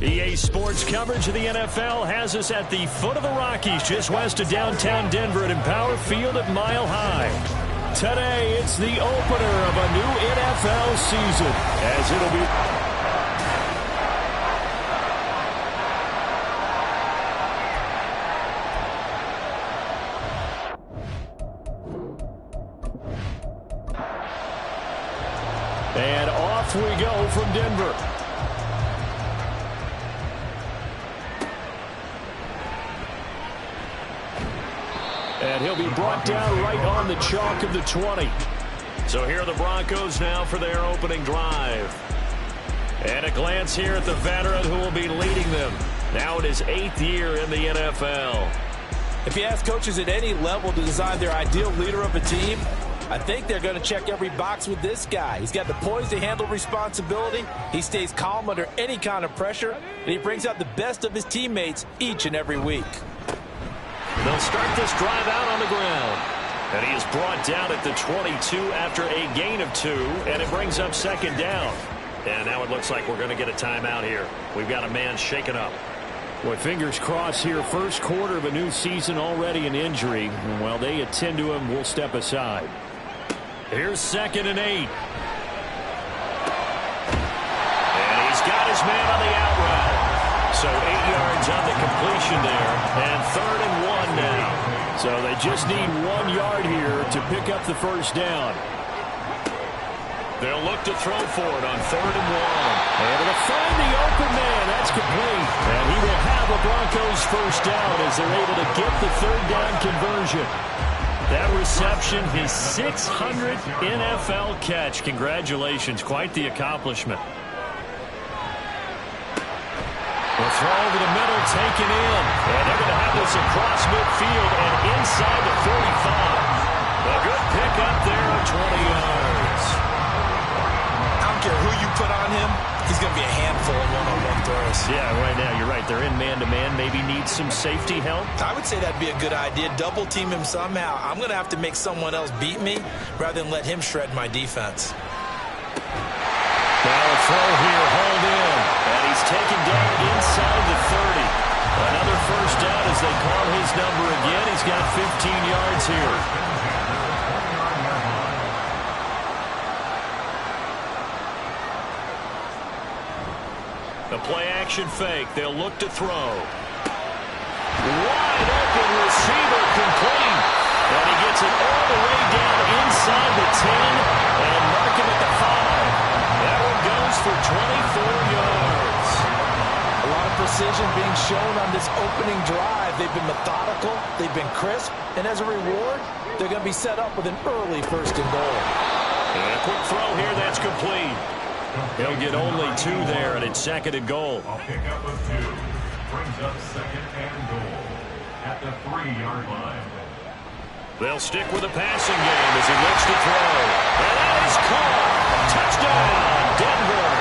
EA Sports coverage of the NFL has us at the foot of the Rockies, just west of downtown Denver at Empower Field at Mile High. Today, it's the opener of a new NFL season, as it'll be... And off we go from Denver. And he'll be brought down right on the chalk of the 20. So here are the Broncos now for their opening drive. And a glance here at the veteran who will be leading them. Now in his 8th year in the NFL. If you ask coaches at any level to design their ideal leader of a team, I think they're going to check every box with this guy. He's got the poise to handle responsibility. He stays calm under any kind of pressure, and he brings out the best of his teammates each and every week. They'll start this drive out on the ground. And he is brought down at the 22 after a gain of 2, and it brings up second down. And now it looks like we're going to get a timeout here. We've got a man shaken up. Boy, fingers crossed here. First quarter of a new season, already an injury. And while they attend to him, we'll step aside. Here's 2nd and 8. And he's got his man on the out route. So 8 yards on the completion there. And 3rd and 1 now. So they just need 1 yard here to pick up the first down. They'll look to throw for it on 3rd and 1. Able to find the open man. That's complete. And he will have a Broncos first down as they're able to get the 3rd down conversion. That reception, his 600th NFL catch. Congratulations. Quite the accomplishment. The throw over the middle, taken in. And they're going to have this across midfield and inside the 45. A good pickup there of 20 yards. I don't care who you put on him. He's going to be a handful of one-on-one throws. Yeah, right now, you're right. They're in man-to-man. Maybe need some safety help. I would say that'd be a good idea. Double team him somehow. I'm going to have to make someone else beat me rather than let him shred my defense. Now a throw here, hauled in. And he's taken down inside the 30. Another first down as they call his number again. He's got 15 yards here. The play-action fake. They'll look to throw. Wide open receiver complete. And he gets it all the way down inside the 10 and mark him at the 5. That one goes for 24 yards. A lot of precision being shown on this opening drive. They've been methodical. They've been crisp. And as a reward, they're going to be set up with an early 1st and goal. And a quick throw here. That's complete. He'll get only 2 there, and it's 2nd and goal. A pickup of 2 brings up 2nd and goal at the 3-yard line. They'll stick with the passing game as he looks to throw. And that is caught. Touchdown, Denver.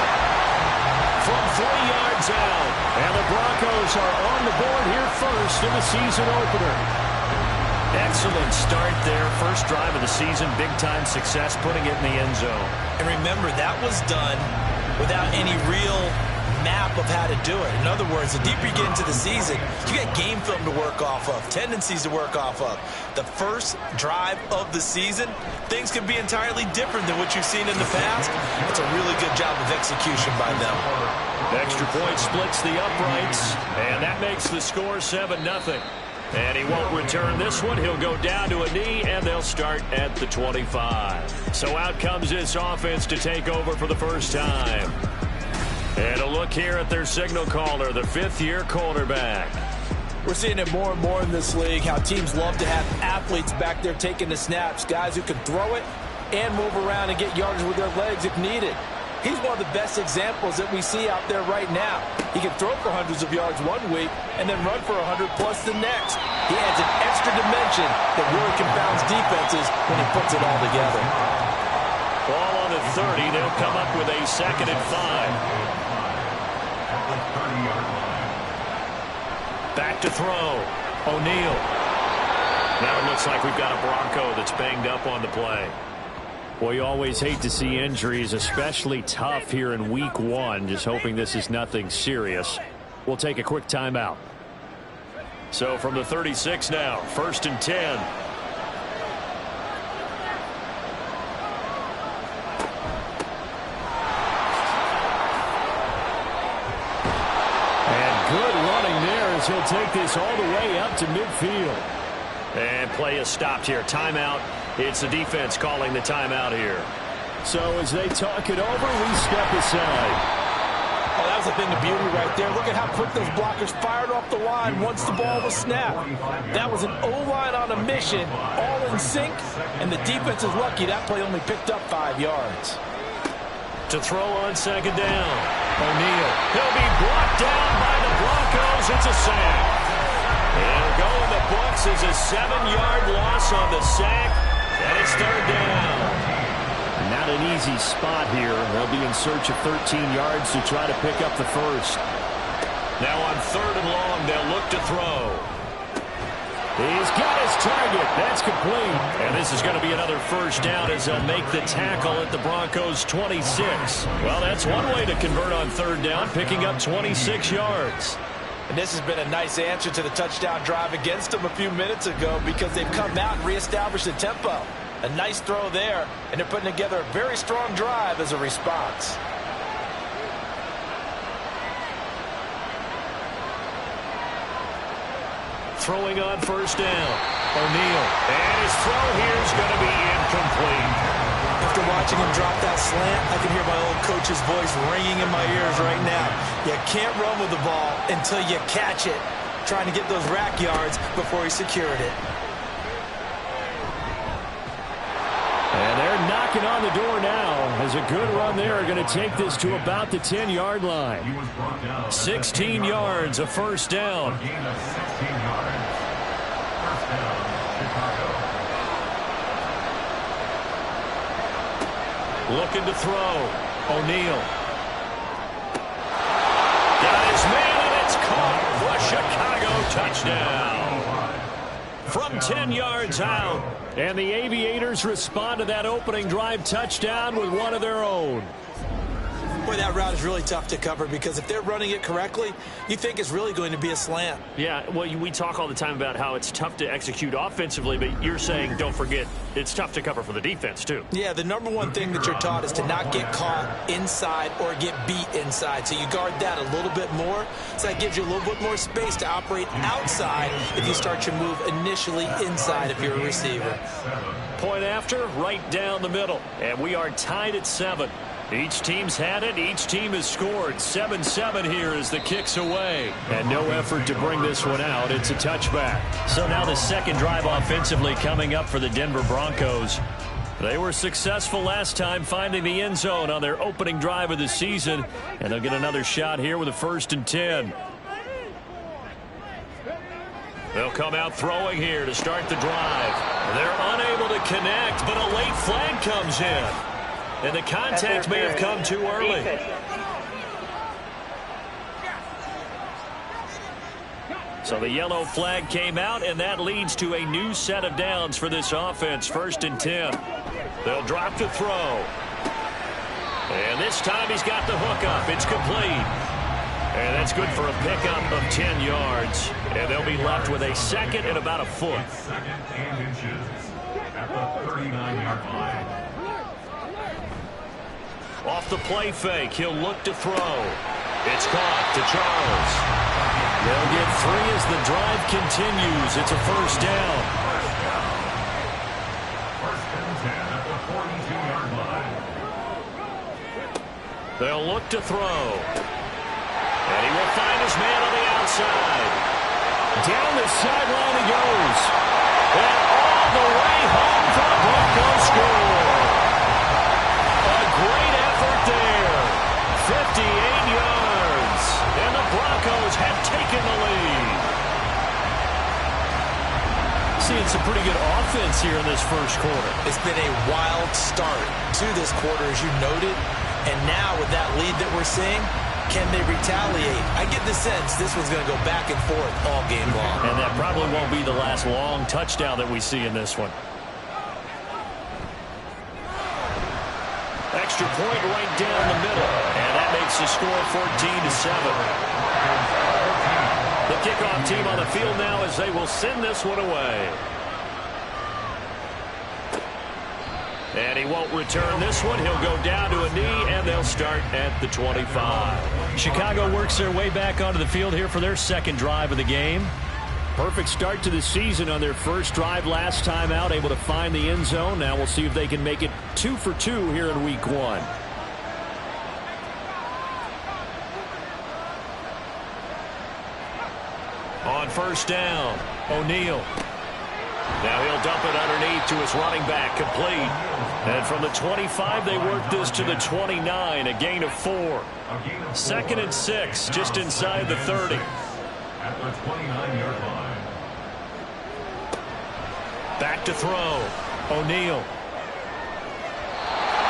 From 3 yards out. And the Broncos are on the board here first in the season opener. Excellent start there. First drive of the season. Big-time success putting it in the end zone. And remember, that was done without any real map of how to do it. In other words, the deeper you get into the season, you got game film to work off of, tendencies to work off of. The first drive of the season, things can be entirely different than what you've seen in the past. It's a really good job of execution by them. Extra point splits the uprights, and that makes the score 7-0. And he won't return this one. He'll go down to a knee, and they'll start at the 25. So out comes this offense to take over for the first time. And a look here at their signal caller, the 5th-year quarterback. We're seeing it more and more in this league, how teams love to have athletes back there taking the snaps, guys who can throw it and move around and get yardage with their legs if needed. He's one of the best examples that we see out there right now. He can throw for hundreds of yards one week and then run for 100+ the next. He adds an extra dimension that really confounds defenses when he puts it all together. Ball on the 30. They'll come up with a 2nd and 5. Back to throw. O'Neal. Now it looks like we've got a Bronco that's banged up on the play. Well, you always hate to see injuries, especially tough here in week 1. Just hoping this is nothing serious. We'll take a quick timeout. So from the 36 now, 1st and 10. Good running there as he'll take this all the way up to midfield. And play is stopped here. Timeout. It's the defense calling the timeout here. So as they talk it over, we step aside. Oh, that was a thing of beauty right there. Look at how quick those blockers fired off the line once the ball was snapped. That was an O-line on a mission, all in sync, and the defense is lucky that play only picked up 5 yards. To throw on 2nd down. O'Neal. He'll be brought down by the Broncos. It's a sack. It'll go in the books as a 7-yard loss on the sack, and it's 3rd down. Not an easy spot here. They'll be in search of 13 yards to try to pick up the first. Now on 3rd and long, they'll look to throw. He's got his target. That's complete. And this is going to be another 1st down as they'll make the tackle at the Broncos' 26. Well, that's one way to convert on 3rd down, picking up 26 yards. And this has been a nice answer to the touchdown drive against them a few minutes ago because they've come out and reestablished the tempo. A nice throw there, and they're putting together a very strong drive as a response. Throwing on 1st down. O'Neal. And his throw here is going to be incomplete. After watching him drop that slant, I can hear my old coach's voice ringing in my ears right now. You can't run with the ball until you catch it. Trying to get those rack yards before he secured it. And they're knocking on the door now as a good run there are going to take this to about the 10-yard line. 16 yards, a 1st down. Looking to throw. O'Neal. Got his man, and it's caught for a Chicago touchdown. From 10 yards out. And the Aviators respond to that opening drive touchdown with one of their own. Boy, that route is really tough to cover because if they're running it correctly, you think it's really going to be a slant. Yeah, well, we talk all the time about how it's tough to execute offensively, but you're saying, don't forget, it's tough to cover for the defense, too. Yeah, the number one thing that you're taught is to not get caught inside or get beat inside. So you guard that a little bit more. So that gives you a little bit more space to operate outside if you start your move initially inside if you're a receiver. Point after, right down the middle. And we are tied at 7. Each team's had it. Each team has scored. 7-7 here as the kick's away. And no effort to bring this one out. It's a touchback. So now the second drive offensively coming up for the Denver Broncos. They were successful last time finding the end zone on their opening drive of the season. And they'll get another shot here with a 1st and 10. They'll come out throwing here to start the drive. They're unable to connect, but a late flag comes in. And the contact may have come too early. So the yellow flag came out, and that leads to a new set of downs for this offense. 1st and 10. They'll drop to throw. And this time he's got the hook up. It's complete. And that's good for a pickup of 10 yards. And they'll be left with a 2nd and about a foot. 2nd and inches at the 39-yard line. Off the play fake, he'll look to throw. It's caught to Charles. They'll get 3 as the drive continues. It's a 1st down. 1st and 10 at the 42-yard line. They'll look to throw. And he will find his man on the outside. Down the sideline he goes. And all the way home for the Broncos score. A great effort there. 58 yards. And the Broncos have taken the lead. Seeing some pretty good offense here in this first quarter. It's been a wild start to this quarter, as you noted. And now with that lead that we're seeing, can they retaliate? I get the sense this one's going to go back and forth all game long. And that probably won't be the last long touchdown that we see in this one. Extra point right down the middle. And that makes the score 14-7. kickoff team on the field now as they will send this one away. And he won't return this one. He'll go down to a knee, and they'll start at the 25. Chicago works their way back onto the field here for their second drive of the game. Perfect start to the season on their first drive last time out, able to find the end zone. Now we'll see if they can make it 2 for 2 here in week 1. On first down, O'Neal. Now he'll dump it underneath to his running back, complete. And from the 25, they work this to the 29, a gain of 4. 2nd and 6, just inside the 30. At the 29-yard line. Back to throw, O'Neal.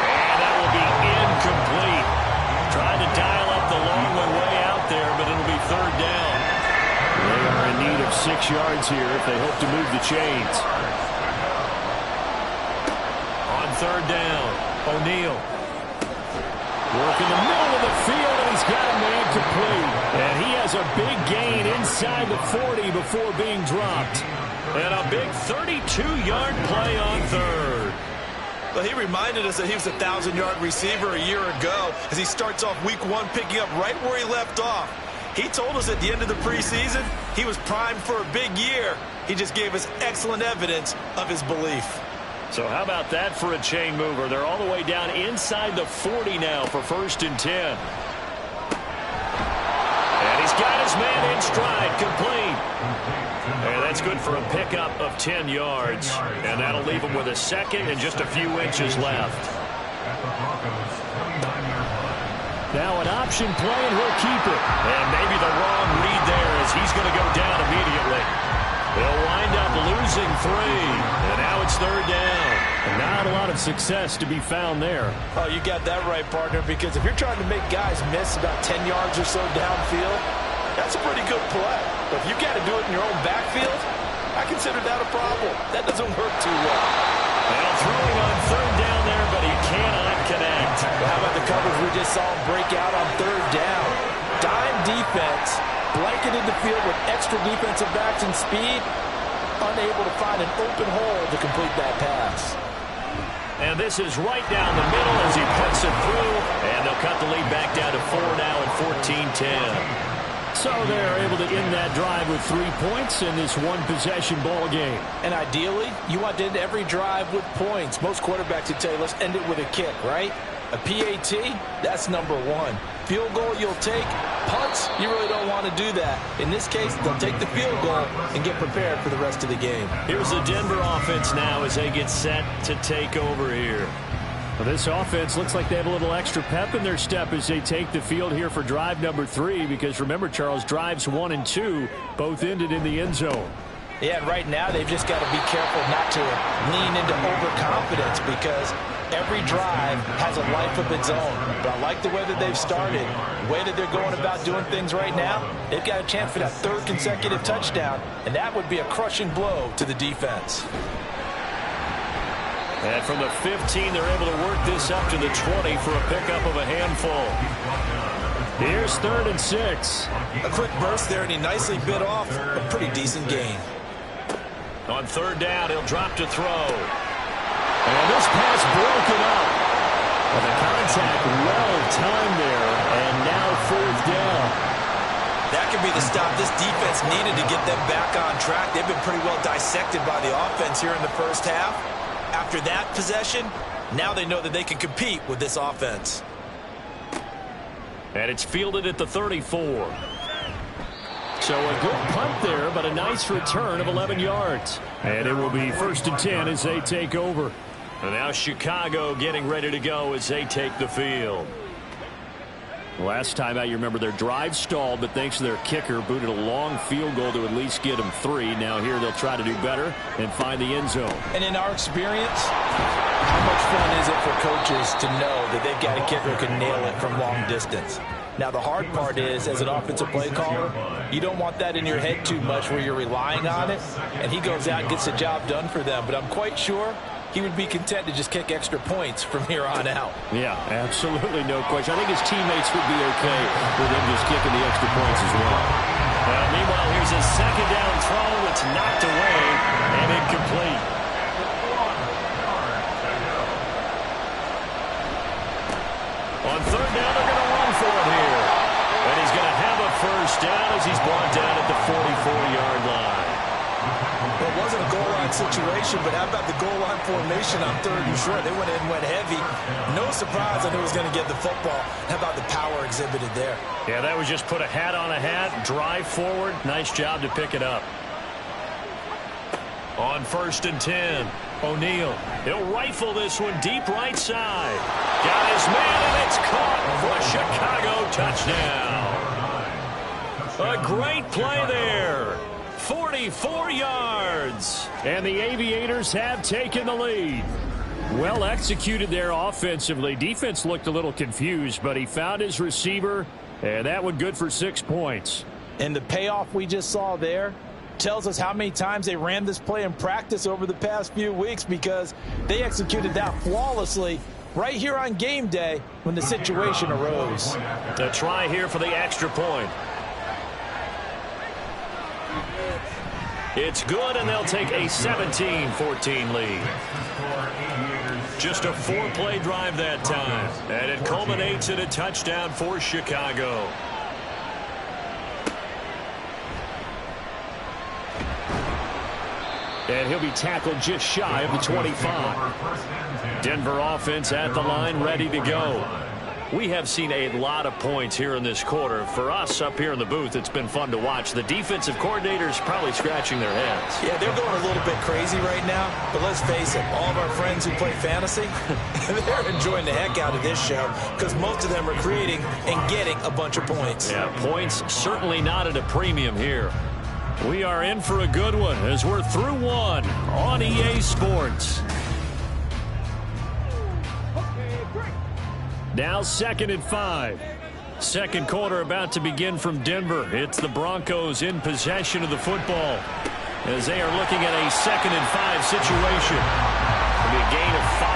And that will be incomplete. Trying to dial up the long way out there, but it'll be 3rd down. They are in need of 6 yards here if they hope to move the chains. On 3rd down, O'Neal. Work in the middle of the field, and he's got a man complete. And he has a big gain inside the 40 before being dropped. And a big 32-yard play on 3rd. Well, he reminded us that he was a 1,000-yard receiver a year ago as he starts off week 1 picking up right where he left off. He told us at the end of the preseason he was primed for a big year. He just gave us excellent evidence of his belief. So how about that for a chain mover? They're all the way down inside the 40 now for 1st and 10. And he's got his man in stride, complete. And that's good for a pickup of 10 yards. And that'll leave him with a 2nd and just a few inches left. At the Broncos' 29-yard line. Now an option play, and he'll keep it. And maybe the wrong read there as he's going to go down immediately. They'll wind up losing 3. And now it's 3rd down. And not a lot of success to be found there. Oh, you got that right, partner, because if you're trying to make guys miss about 10 yards or so downfield, that's a pretty good play. But if you got to do it in your own backfield, I consider that a problem. That doesn't work too well. Well, throwing on 3rd down there, but he cannot connect. Well, how about the coverage we just saw him break out on 3rd down? Dime defense, blanketed the field with extra defensive backs and speed, unable to find an open hole to complete that pass. And this is right down the middle as he puts it through, and they'll cut the lead back down to 4 now and 14-10. So they're able to end that drive with 3 points in this one-possession ball game. And ideally, you want to end every drive with points. Most quarterbacks would tell you, let's end it with a kick, right? A PAT, that's number 1. Field goal you'll take. Punts, you really don't want to do that. In this case, they'll take the field goal and get prepared for the rest of the game. Here's the Denver offense now as they get set to take over here. Well, this offense looks like they have a little extra pep in their step as they take the field here for drive number 3, because remember, Charles, drives 1 and 2 both ended in the end zone. Yeah, and right now they've just got to be careful not to lean into overconfidence, because every drive has a life of its own. But I like the way that they've started, the way that they're going about doing things right now. They've got a chance for that 3rd consecutive touchdown, and that would be a crushing blow to the defense. And from the 15, they're able to work this up to the 20 for a pickup of a handful. Here's 3rd and 6. A quick burst there, and he nicely bit off a pretty decent gain. On 3rd down, he'll drop to throw. And this pass broken up. And the contact well timed there, and now 4th down. That could be the stop this defense needed to get them back on track. They've been pretty well dissected by the offense here in the first half. After that possession, now they know that they can compete with this offense. And it's fielded at the 34. So a good punt there, but a nice return of 11 yards. And it will be 1st and 10 as they take over. And now Chicago getting ready to go as they take the field. Last time out, you remember their drive stalled, but thanks to their kicker, booted a long field goal to at least get them 3. Now here they'll try to do better and find the end zone. And in our experience, how much fun is it for coaches to know that they've got a kicker who can nail it from long distance? Now the hard part is, as an offensive play caller, you don't want that in your head too much where you're relying on it, and he goes out and gets the job done for them. But I'm quite sure he would be content to just kick extra points from here on out. Yeah, absolutely no question. I think his teammates would be okay with him just kicking the extra points as well. Meanwhile, here's a second down throw. It's knocked away and incomplete. On third down, they're going to run for it here. And he's going to have a first down as he's brought down at the 44-yard line. Well, it wasn't a goal line situation, but how about the goal line formation on third and short? They went in and went heavy. No surprise on who was going to get the football. How about the power exhibited there? Yeah, that was just put a hat on a hat, drive forward. Nice job to pick it up. On 1st and 10, O'Neal. He'll rifle this one deep right side. Got his man, and it's caught for a Chicago touchdown. A great play there. 44 yards. And the Aviators have taken the lead. Well executed there offensively. Defense looked a little confused, but he found his receiver, and that one good for 6 points. And the payoff we just saw there tells us how many times they ran this play in practice over the past few weeks, because they executed that flawlessly right here on game day when the situation arose. A try here for the extra point. It's good, and they'll take a 17-14 lead. Just a 4-play drive that time, and it culminates in a touchdown for Chicago. And he'll be tackled just shy of the 25. Denver offense at the line, ready to go. We have seen a lot of points here in this quarter. For us up here in the booth, it's been fun to watch. The defensive coordinators probably scratching their heads. Yeah, they're going a little bit crazy right now. But let's face it, all of our friends who play fantasy, they're enjoying the heck out of this show, because most of them are creating and getting a bunch of points. Yeah, points certainly not at a premium here. We are in for a good one as we're through one on EA Sports. Now 2nd and 5. Second quarter about to begin from Denver. It's the Broncos in possession of the football as they are looking at a 2nd and 5 situation. It'll be a gain of 5,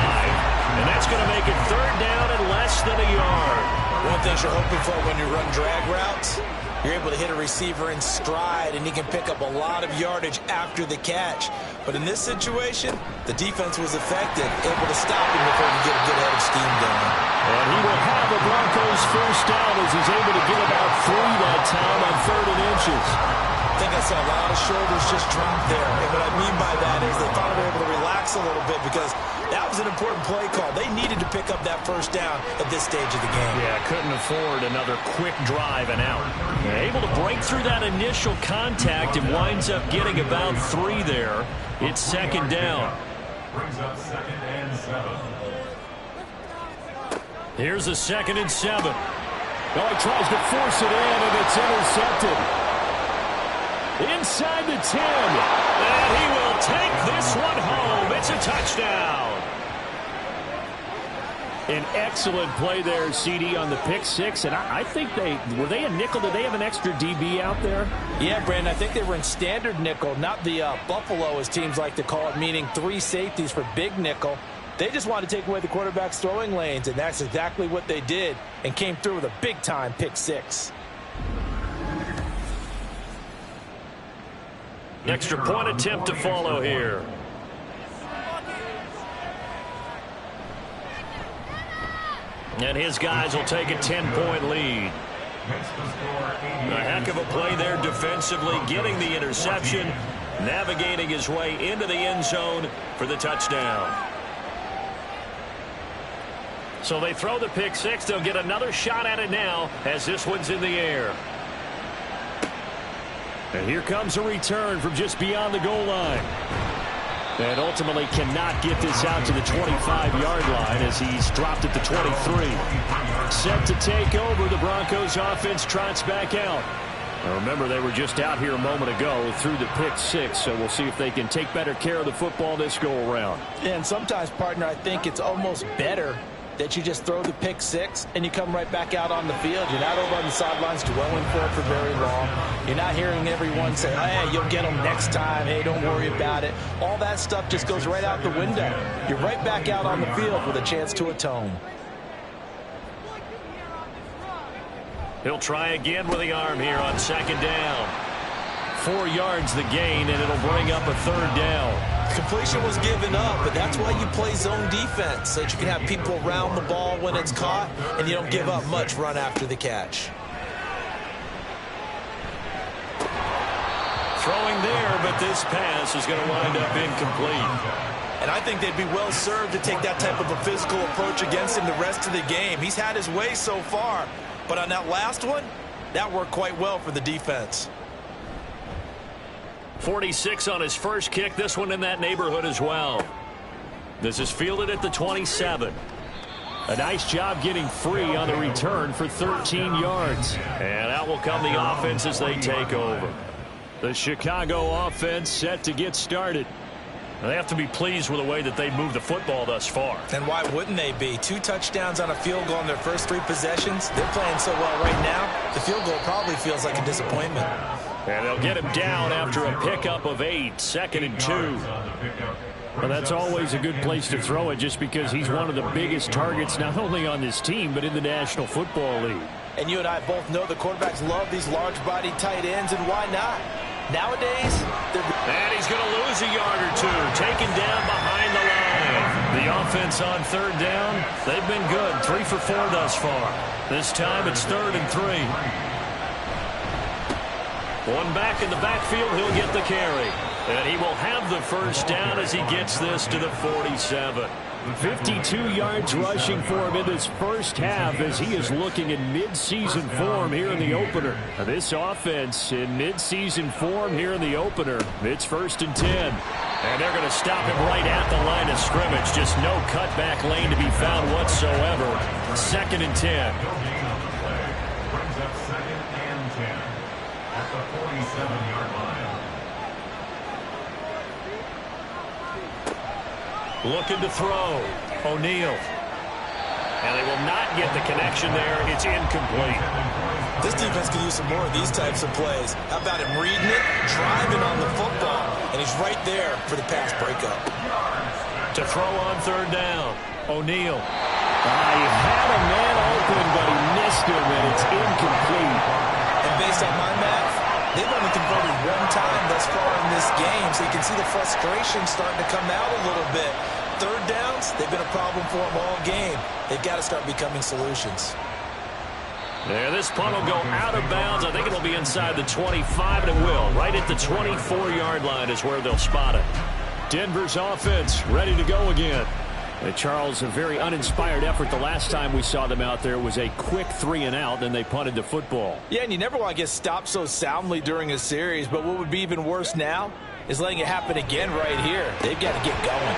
and that's going to make it third down and less than a yard. One thing you're hoping for when you run drag routes, you're able to hit a receiver in stride, and he can pick up a lot of yardage after the catch. But in this situation, the defense was effective, able to stop him before he could get a good head of steam going. And he will have the Broncos first down as he's able to get about 3 that time on 3rd and inches. I think I saw a lot of shoulders just drop there. And what I mean by that is they thought they were able to relax a little bit, because that was an important play call. They needed to pick up that first down at this stage of the game. Yeah, couldn't afford another quick drive and out. Able to break through that initial contact and winds up getting about 3 there. It's 2nd down. Brings up 2nd and 7. Here's a 2nd and 7. Oh, he tries to force it in, and it's intercepted. Inside the 10. And he will take this one home. It's a touchdown. An excellent play there, CD, on the pick 6. And I think were they a nickel? Did they have an extra DB out there? Yeah, Brandon, I think they were in standard nickel, not the Buffalo, as teams like to call it, meaning 3 safeties for big nickel. They just wanted to take away the quarterback's throwing lanes, and that's exactly what they did, and came through with a big-time pick 6. Extra point attempt to follow here. And his guys will take a 10-point lead. A heck of a play there defensively, getting the interception, navigating his way into the end zone for the touchdown. So they throw the pick 6. They'll get another shot at it now as this one's in the air. And here comes a return from just beyond the goal line. And ultimately cannot get this out to the 25-yard line as he's dropped at the 23. Set to take over, the Broncos offense trots back out. Now remember, they were just out here a moment ago through the pick 6, so we'll see if they can take better care of the football this go-around. And sometimes, partner, I think it's almost better that you just throw the pick 6 and you come right back out on the field. You're not over on the sidelines dwelling for it for very long. You're not hearing everyone say, hey, you'll get them next time. Hey, don't worry about it. All that stuff just goes right out the window. You're right back out on the field with a chance to atone. He'll try again with the arm here on second down. 4 yards the gain, and it'll bring up a third down. Completion was given up, but that's why you play zone defense, so that you can have people around the ball when it's caught, and you don't give up much run after the catch. Throwing there, but this pass is going to wind up incomplete. And I think they'd be well served to take that type of a physical approach against him the rest of the game. He's had his way so far, but on that last one, that worked quite well for the defense. 46 on his first kick. This one in that neighborhood as well. This is fielded at the 27. A nice job getting free on the return for 13 yards. And out will come the offense as they take over. The Chicago offense set to get started. They have to be pleased with the way that they moved the football thus far. And why wouldn't they be? 2 touchdowns on a field goal in their first 3 possessions. They're playing so well right now, the field goal probably feels like a disappointment. And they'll get him down after a pickup of 8, 2nd and 2. Well, that's always a good place to throw it just because he's one of the biggest targets not only on this team but in the National Football League. And you and I both know the quarterbacks love these large-bodied tight ends, and why not? Nowadays, and he's going to lose a yard or 2, taken down behind the line. The offense on third down, they've been good, 3 for 4 thus far. This time it's 3rd and 3. One back in the backfield, he'll get the carry. And he will have the first down as he gets this to the 47. 52 yards rushing for him in this first half as he is looking in mid-season form here in the opener. This offense in mid-season form here in the opener. It's 1st and 10. And they're going to stop him right at the line of scrimmage. Just no cutback lane to be found whatsoever. 2nd and 10. Brings up 2nd and 10 at the 47-yard line. Looking to throw. O'Neal. And they will not get the connection there. It's incomplete. This defense could use some more of these types of plays. How about him reading it, driving on the football, and he's right there for the pass breakup. To throw on third down. O'Neal. He had a man open, but he missed him, and it's incomplete. And based on my math, they've only converted 1 time thus far in this game, so you can see the frustration starting to come out a little bit. Third downs, they've been a problem for them all game. They've got to start becoming solutions. There, this punt will go out of bounds. I think it'll be inside the 25, and it will. Right at the 24-yard line is where they'll spot it. Denver's offense ready to go again. Charles, a very uninspired effort. The last time we saw them out there was a quick 3-and-out, and they punted the football. Yeah, and you never want to get stopped so soundly during a series, but what would be even worse now is letting it happen again right here. They've got to get going.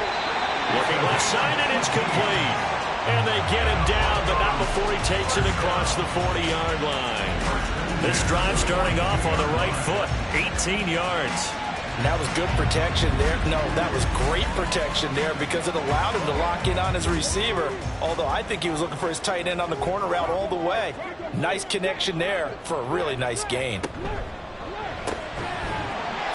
Looking left side, and it's complete. And they get him down, but not before he takes it across the 40-yard line. This drive starting off on the right foot, 18 yards. And that was good protection there. No, that was great protection there because it allowed him to lock in on his receiver. Although I think he was looking for his tight end on the corner route all the way. Nice connection there for a really nice gain.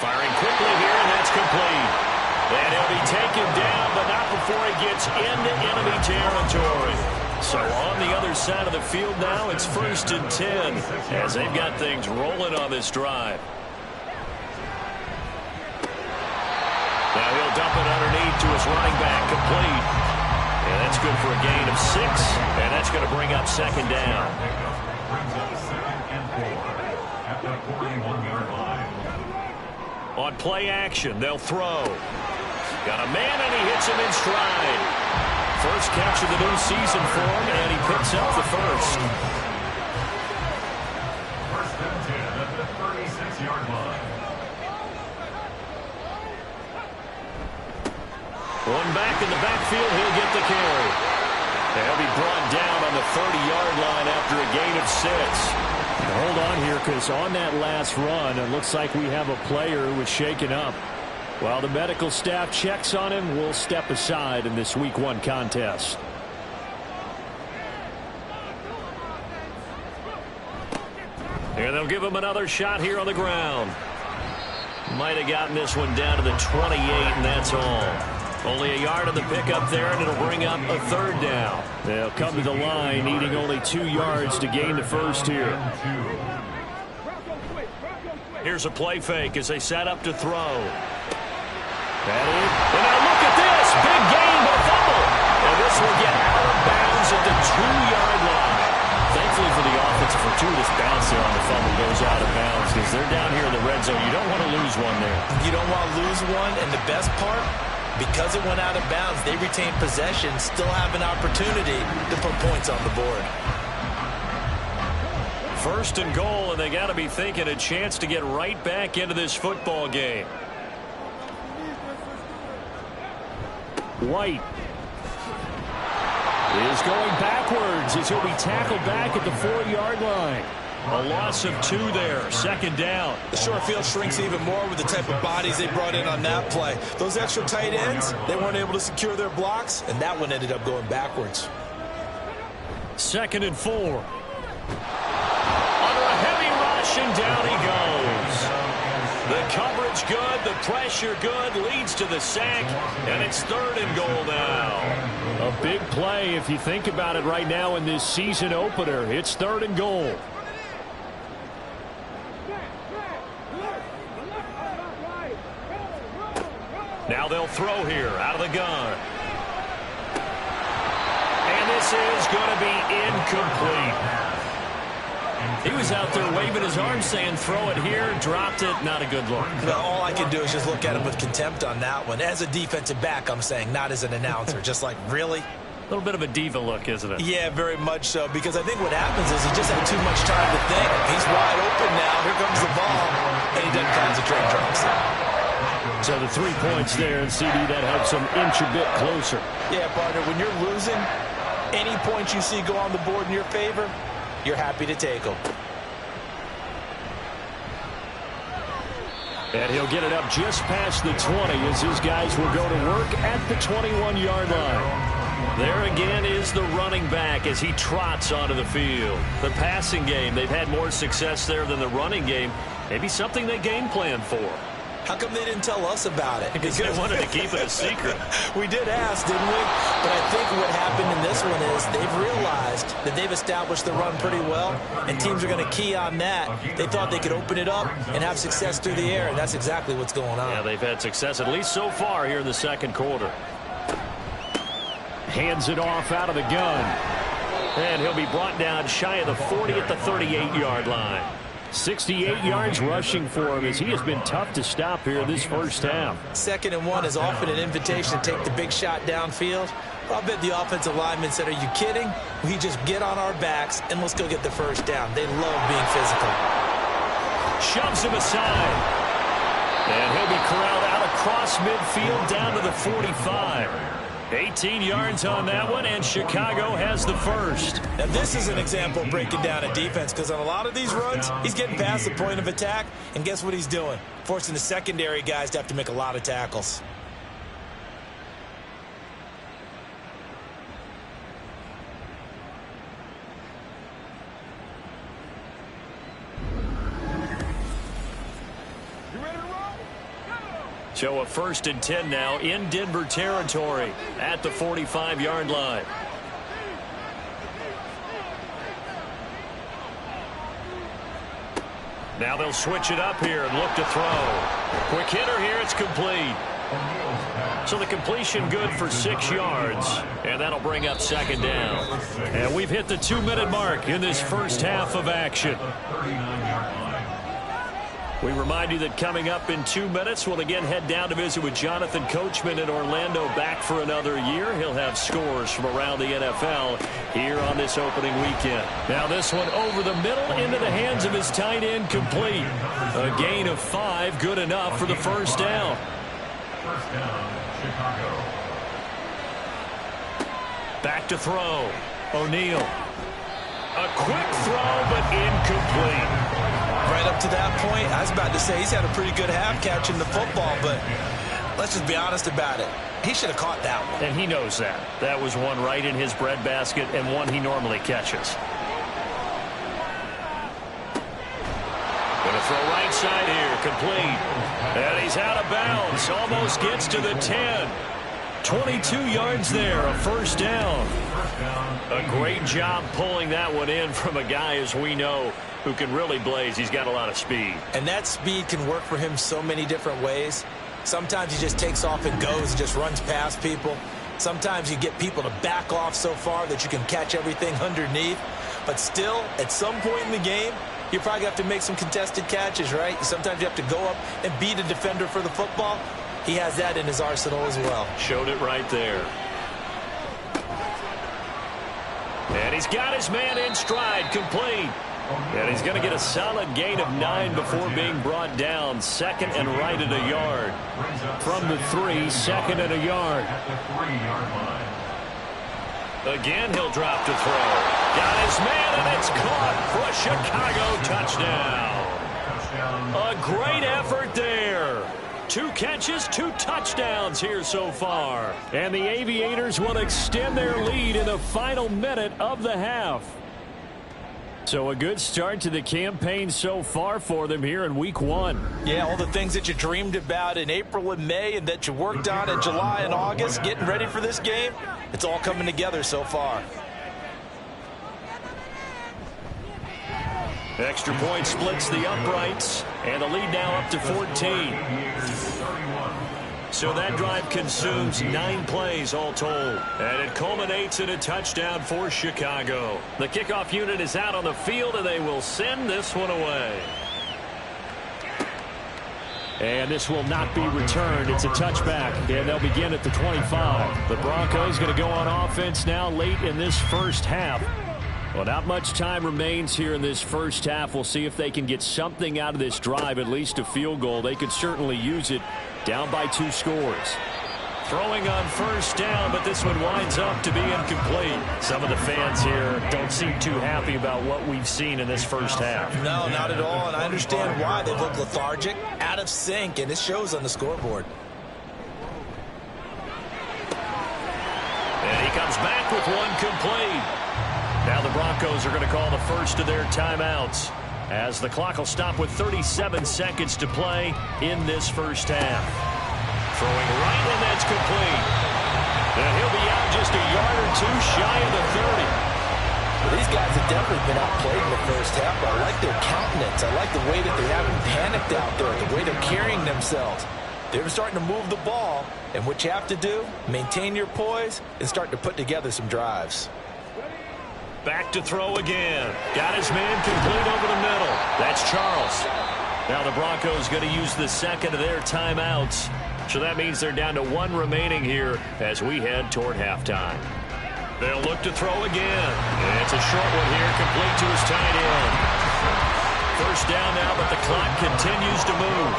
Firing quickly here, and that's complete. And he'll be taken down, but not before he gets into enemy territory. So on the other side of the field now, it's 1st and 10 as they've got things rolling on this drive. Now he'll dump it underneath to his running back, complete. And that's good for a gain of 6, and that's going to bring up 2nd down. Brings up 2nd and 4 at the 41-yard line. On play action, they'll throw. Got a man, and he hits him in stride. First catch of the new season for him, and he picks up the first. 1st and 10 at the 36-yard line. One back in the backfield, he'll get the carry. He'll be brought down on the 30-yard line after a gain of 6. Hold on here, because on that last run, it looks like we have a player who was shaken up. While the medical staff checks on him, we'll step aside in this Week 1 contest. And they'll give him another shot here on the ground. Might have gotten this one down to the 28, and that's all. Only a yard on the pickup there, and it'll bring up a third down. They'll come to the line, needing only 2 yards to gain the first here. Here's a play fake as they set up to throw. And now look at this. Big gain, but fumble. And this will get out of bounds at the 2-yard line. Thankfully for the offense, a fortuitous bounce there on the fumble goes out of bounds because they're down here in the red zone. You don't want to lose one there. You don't want to lose one, and the best part, because it went out of bounds, they retain possession, still have an opportunity to put points on the board. First and goal, and they got to be thinking a chance to get right back into this football game. White is going backwards as he'll be tackled back at the 4-yard line. A loss of 2 there, second down. The short field shrinks even more with the type of bodies they brought in on that play. Those extra tight ends, they weren't able to secure their blocks, and that one ended up going backwards. Second and 4. Under a heavy rush, and down he goes. The coverage good, the pressure good, leads to the sack, and it's third and goal now. A big play if you think about it right now in this season opener. It's third and goal. Now they'll throw here out of the gun. And this is going to be incomplete. He was out there waving his arms saying throw it here, dropped it, not a good look. Well, all I can do is just look at him with contempt on that one. As a defensive back, I'm saying, not as an announcer. Just like, really? A little bit of a diva look, isn't it? Yeah, very much so, because I think what happens is he just had too much time to think. He's wide open now. Here comes the ball, and he doesn't concentrate and drops it. So the 3 points there, and CD, that helps him inch a bit closer. Yeah, partner, when you're losing, any points you see go on the board in your favor, you're happy to take them. And he'll get it up just past the 20 as his guys will go to work at the 21-yard line. There again is the running back as he trots onto the field. The passing game, they've had more success there than the running game. Maybe something they game planned for. How come they didn't tell us about it? Because they wanted to keep it a secret. We did ask, didn't we? But I think what happened in this one is they've realized that they've established the run pretty well, and teams are going to key on that. They thought they could open it up and have success through the air, and that's exactly what's going on. Yeah, they've had success, at least so far, here in the second quarter. Hands it off out of the gun. And he'll be brought down shy of the 40 at the 38-yard line. 68 yards rushing for him as he has been tough to stop here this first half. 2nd and 1 is often an invitation to take the big shot downfield. I'll bet the offensive lineman said, are you kidding? We just get on our backs and let's go get the first down. They love being physical. Shoves him aside. And he'll be corralled out across midfield down to the 45. 18 yards on that one, and Chicago has the first. Now, this is an example of breaking down a defense, because on a lot of these runs, he's getting past the point of attack, and guess what he's doing? Forcing the secondary guys to have to make a lot of tackles. So a 1st and 10 now in Denver territory at the 45-yard line. Now they'll switch it up here and look to throw. Quick hitter here, it's complete. So the completion good for 6 yards, and that'll bring up 2nd down. And we've hit the 2-minute mark in this first half of action. We remind you that coming up in 2 minutes, we'll again head down to visit with Jonathan Coachman in Orlando, back for another year. He'll have scores from around the NFL here on this opening weekend. Now this one over the middle into the hands of his tight end, complete. A gain of 5, good enough for the first down. First down, Chicago. Back to throw. O'Neal. A quick throw, but incomplete. Right up to that point, I was about to say he's had a pretty good half catching the football, but let's just be honest about it. He should have caught that one. And he knows that. That was one right in his breadbasket and one he normally catches. Going to throw right side here, complete. And he's out of bounds, almost gets to the 10. 22 yards there, a first down. A great job pulling that one in from a guy, as we know, who can really blaze. He's got a lot of speed. And that speed can work for him so many different ways. Sometimes he just takes off and goes and just runs past people. Sometimes you get people to back off so far that you can catch everything underneath. But still, at some point in the game, you probably have to make some contested catches, right? Sometimes you have to go up and beat a defender for the football. He has that in his arsenal as well. Showed it right there. And he's got his man in stride, complete. And he's going to get a solid gain of 9 before being brought down. Second and right at a yard. From the 3, second and a yard. Again, he'll drop to throw. Got his man, and it's caught for a Chicago touchdown. A great effort there. 2 catches, 2 touchdowns here so far. And the Aviators will extend their lead in the final minute of the half. So a good start to the campaign so far for them here in week 1. Yeah, all the things that you dreamed about in April and May and that you worked on in July and August, getting ready for this game, it's all coming together so far. Extra point splits the uprights, and the lead now up to 14. So that drive consumes 9 plays all told. And it culminates in a touchdown for Chicago. The kickoff unit is out on the field, and they will send this one away. And this will not be returned. It's a touchback, and they'll begin at the 25. The Broncos going to go on offense now late in this first half. Well, not much time remains here in this first half. We'll see if they can get something out of this drive, at least a field goal. They could certainly use it. Down by 2 scores. Throwing on first down, but this one winds up to be incomplete. Some of the fans here don't seem too happy about what we've seen in this first half. No, not at all, and I understand why. They look lethargic, out of sync, and it shows on the scoreboard. And he comes back with one complete. Now the Broncos are going to call the first of their timeouts, as the clock will stop with 37 seconds to play in this first half. Throwing right, and that's complete. And he'll be out just a yard or 2 shy of the 30. Well, these guys have definitely been outplayed in the first half, but I like their countenance. I like the way that they haven't panicked out there, the way they're carrying themselves. They're starting to move the ball, and what you have to do, maintain your poise and start to put together some drives. Back to throw again. Got his man complete over the middle. That's Charles. Now the Broncos going to use the second of their timeouts. So that means they're down to 1 remaining here as we head toward halftime. They'll look to throw again. And it's a short one here, complete to his tight end. First down now, but the clock continues to move.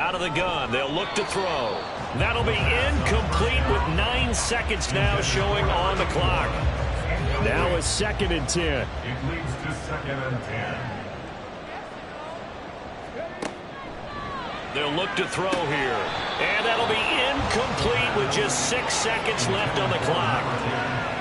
Out of the gun, they'll look to throw. That'll be incomplete with 9 seconds now showing on the clock. Now a 2nd and 10. It leads to 2nd and 10. They'll look to throw here. And that'll be incomplete with just 6 seconds left on the clock.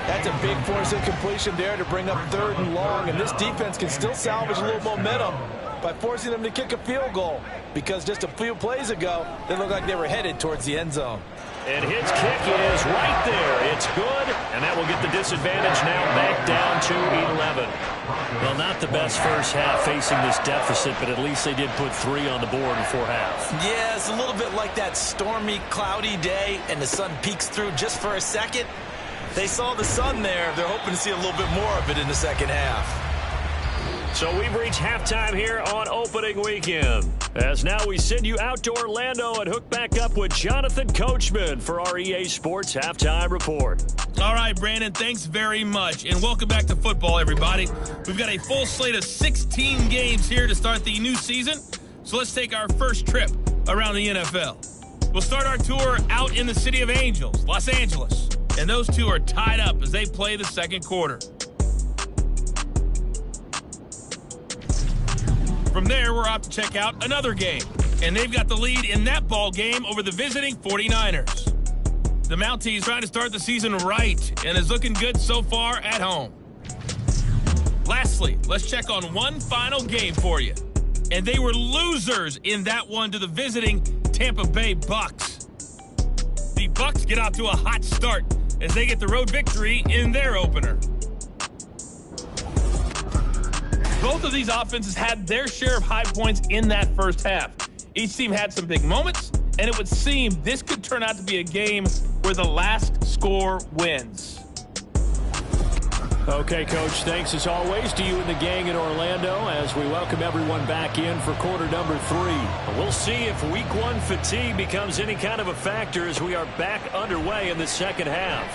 That's a big force of completion there to bring up 3rd and long, and this defense can still salvage a little momentum by forcing them to kick a field goal, because just a few plays ago, they looked like they were headed towards the end zone. And his kick is right there. It's good, and that will get the disadvantage now back down to 11. Well, not the best first half facing this deficit, but at least they did put 3 on the board before half. Yeah, it's a little bit like that stormy, cloudy day, and the sun peeks through just for a second. They saw the sun there. They're hoping to see a little bit more of it in the second half. So we've reached halftime here on opening weekend. As now we send you out to Orlando and hook back up with Jonathan Coachman for our EA Sports Halftime Report. All right, Brandon, thanks very much. And welcome back to football, everybody. We've got a full slate of 16 games here to start the new season. So let's take our first trip around the NFL. We'll start our tour out in the city of Angels, Los Angeles. And those two are tied up as they play the second quarter. From there, we're off to check out another game. And they've got the lead in that ball game over the visiting 49ers. The Mounties trying to start the season right and is looking good so far at home. Lastly, let's check on one final game for you. And they were losers in that one to the visiting Tampa Bay Bucks. Bucs get off to a hot start as they get the road victory in their opener. Both of these offenses had their share of high points in that first half. Each team had some big moments, and it would seem this could turn out to be a game where the last score wins. Okay, Coach, thanks as always to you and the gang in Orlando as we welcome everyone back in for quarter number 3. We'll see if week 1 fatigue becomes any kind of a factor as we are back underway in the second half.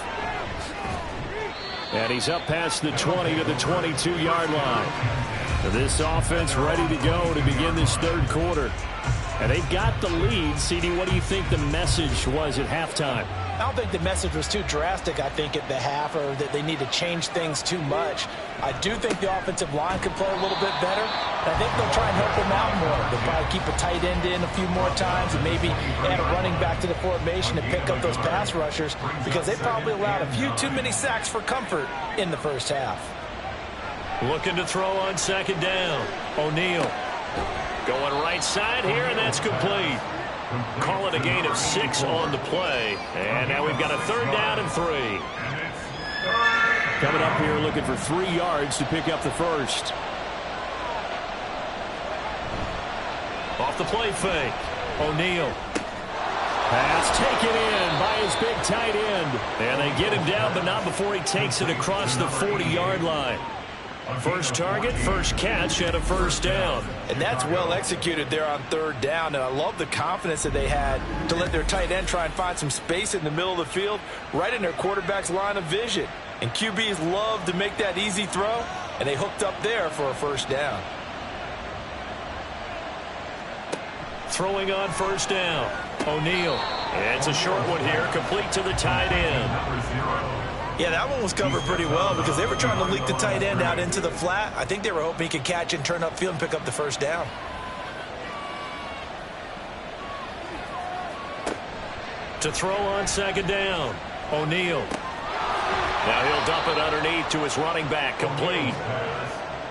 And he's up past the 20 to the 22-yard line. This offense ready to go to begin this third quarter. And they've got the lead. CD, what do you think the message was at halftime? I don't think the message was too drastic, I think, at the half, or that they need to change things too much. I do think the offensive line could play a little bit better. I think they'll try and help them out more. They'll probably keep a tight end in a few more times and maybe add a running back to the formation to pick up those pass rushers because they probably allowed a few too many sacks for comfort in the first half. Looking to throw on second down. O'Neal going right side here, and that's complete. Call it a gain of 6 on the play. And now we've got a third down and 3. Coming up here looking for 3 yards to pick up the first. Off the play fake. O'Neal. Pass taken in by his big tight end. And they get him down, but not before he takes it across the 40-yard line. First target, first catch, and a first down. And that's well executed there on third down. And I love the confidence that they had to let their tight end try and find some space in the middle of the field, right in their quarterback's line of vision. And QBs love to make that easy throw, and they hooked up there for a first down. Throwing on first down. O'Neal. It's a short one here, complete to the tight end. Yeah, that one was covered pretty well because they were trying to leak the tight end out into the flat. I think they were hoping he could catch and turn upfield and pick up the first down. To throw on second down. O'Neal. Now he'll dump it underneath to his running back, complete.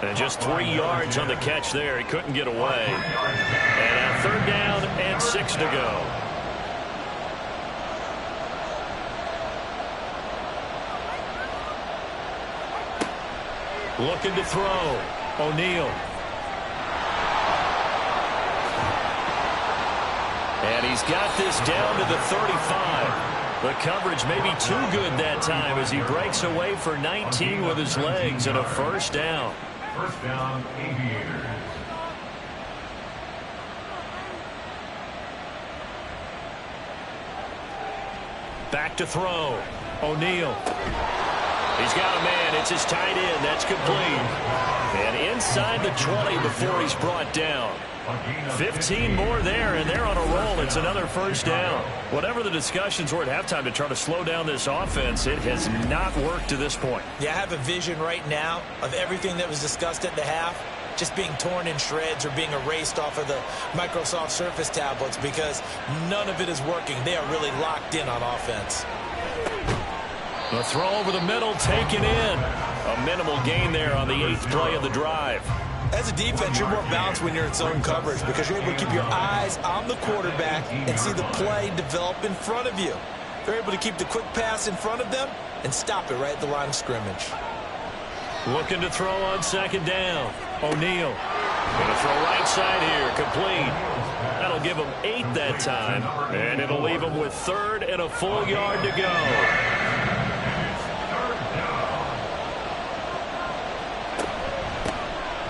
And just 3 yards on the catch there. He couldn't get away. And a third down and 6 to go. Looking to throw. O'Neal. And he's got this down to the 35. The coverage may be too good that time as he breaks away for 19 with his legs and a first down. First down, Aviators. Back to throw. O'Neal. He's got a man. It's his tight end. That's complete. And inside the 20 before he's brought down. 15 more there, and they're on a roll. It's another first down. Whatever the discussions were at halftime to try to slow down this offense, it has not worked to this point. Yeah, I have a vision right now of everything that was discussed at the half just being torn in shreds or being erased off of the Microsoft Surface tablets because none of it is working. They are really locked in on offense. The throw over the middle taken in. A minimal gain there on the 8th play of the drive. As a defense, you're more balanced when you're in zone coverage because you're able to keep your eyes on the quarterback and see the play develop in front of you. They're able to keep the quick pass in front of them and stop it right at the line of scrimmage. Looking to throw on second down. O'Neal. Going to throw right side here. Complete. That'll give him 8 that time. And it'll leave him with 3rd and a full yard to go.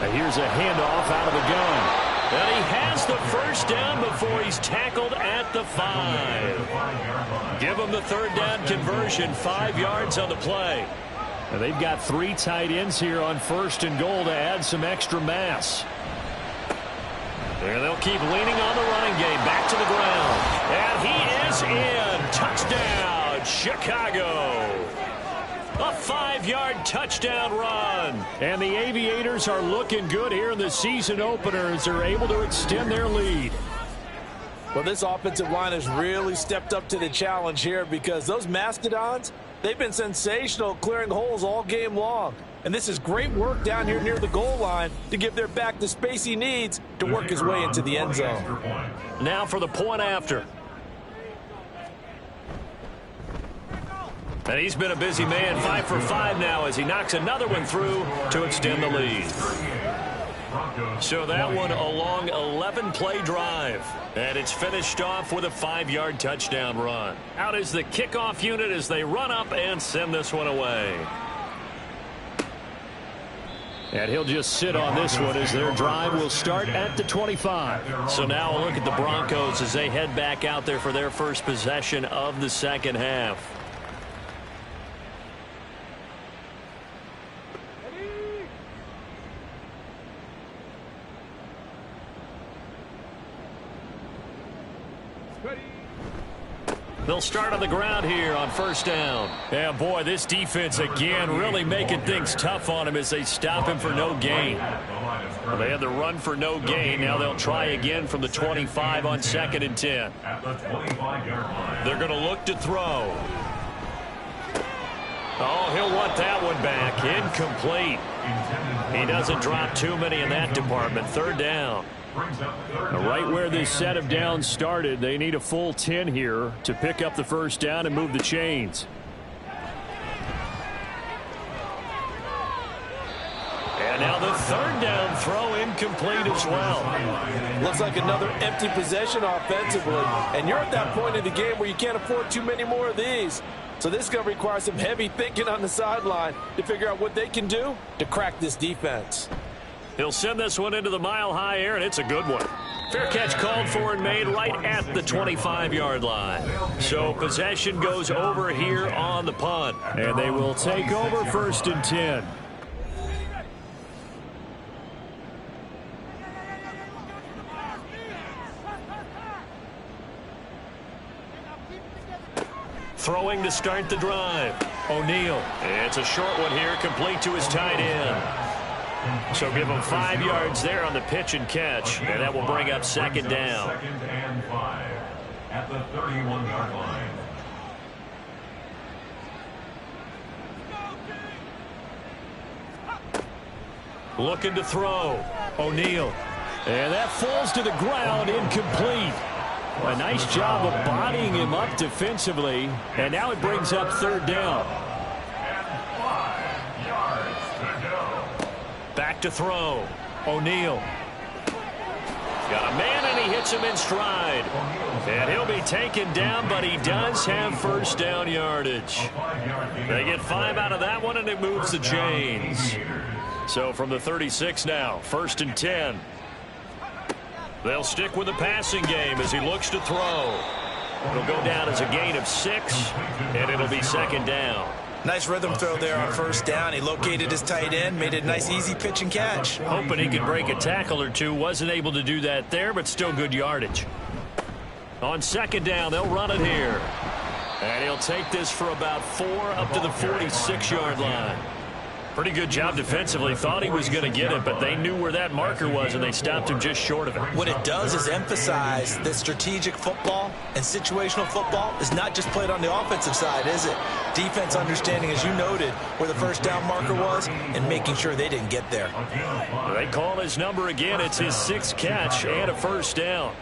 Now here's a handoff out of the gun. And he has the first down before he's tackled at the 5. Give him the 3rd down conversion. 5 yards on the play. Now they've got 3 tight ends here on 1st and goal to add some extra mass. And they'll keep leaning on the running game. Back to the ground. And he is in. Touchdown, Chicago. A 5-yard touchdown run. And the Aviators are looking good here in the season opener as they're able to extend their lead. Well, this offensive line has really stepped up to the challenge here because those Mastodons, they've been sensational clearing holes all game long. And this is great work down here near the goal line to give their back the space he needs to work his way into the end zone. Now for the point after. And he's been a busy man, 5 for 5 now as he knocks another one through to extend the lead. So that one a long 11-play drive. And it's finished off with a 5-yard touchdown run. Out is the kickoff unit as they run up and send this one away. And he'll just sit on this one as their drive will start at the 25. So now a look at the Broncos as they head back out there for their first possession of the second half. They'll start on the ground here on first down. Yeah, boy, this defense again really making things tough on him as they stop him for no gain. Well, they had the run for no gain. Now they'll try again from the 25 on 2nd and 10. They're going to look to throw. Oh, he'll want that one back. Incomplete. He doesn't drop too many in that department. 3rd down. Right where this set of downs started, they need a full 10 here to pick up the first down and move the chains. And now the 3rd down throw incomplete as well. Looks like another empty possession offensively. And you're at that point in the game where you can't afford too many more of these. So this is going to require some heavy thinking on the sideline to figure out what they can do to crack this defense. He'll send this one into the mile-high air, and it's a good one. Fair catch called for and made right at the 25-yard line. So possession goes over here on the punt. And they will take over 1st and 10. Throwing to start the drive. O'Neal. It's a short one here, complete to his tight end. So give him 5 yards there on the pitch and catch, and that will bring up 2nd down. 2nd and 5 at the 31-yard line. Looking to throw. O'Neal. And that falls to the ground, incomplete. A nice job of bodying him up defensively, and now it brings up 3rd down. Back to throw. O'Neal. Got a man, and he hits him in stride. And he'll be taken down, but he does have first down yardage. They get 5 out of that one, and it moves the chains. So from the 36 now, 1st and 10. They'll stick with the passing game as he looks to throw. It'll go down as a gain of 6, and it'll be 2nd down. Nice rhythm throw there on 1st down. He located his tight end, made it a nice easy pitch and catch. Hoping he could break a tackle or two. Wasn't able to do that there, but still good yardage. On 2nd down, they'll run it here. And he'll take this for about 4 up to the 46-yard line. Pretty good job defensively. Thought he was going to get it, but they knew where that marker was, and they stopped him just short of it. What it does is emphasize that strategic football and situational football is not just played on the offensive side, is it? Defense understanding, as you noted, where the first down marker was and making sure they didn't get there. They call his number again. It's his 6th catch and a first down.